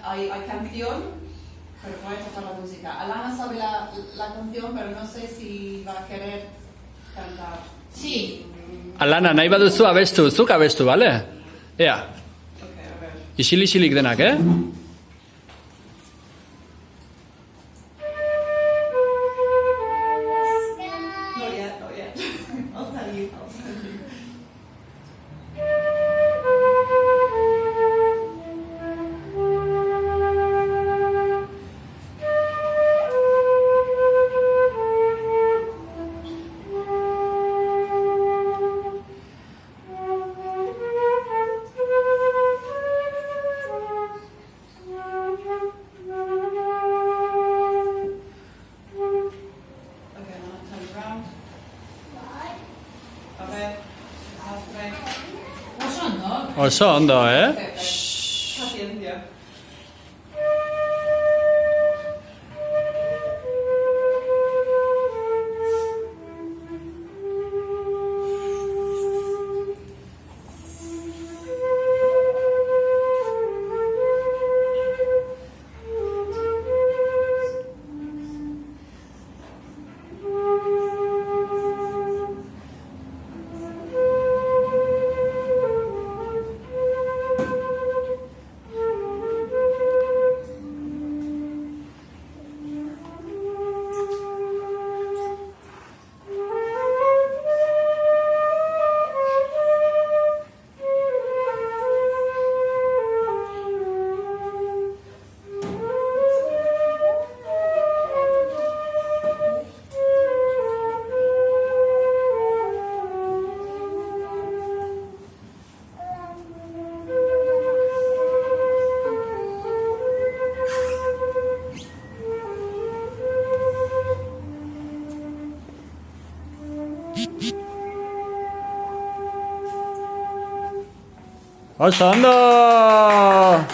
Hay canción, pero voy a tocar la música. Alana sabe la canción, pero no sé si va a querer cantar. Sí. Alana, nahi baduzu abestu, zuk abestu, bale? Ea, Ok, a ver. isil-isilik denak, Not yet, not yet. I'll tell you, I'll tell you. Okay, I'm gonna turn around. A ver, hazme. Oso ondo. Oso ondo, Okay, paciencia. oso ondo!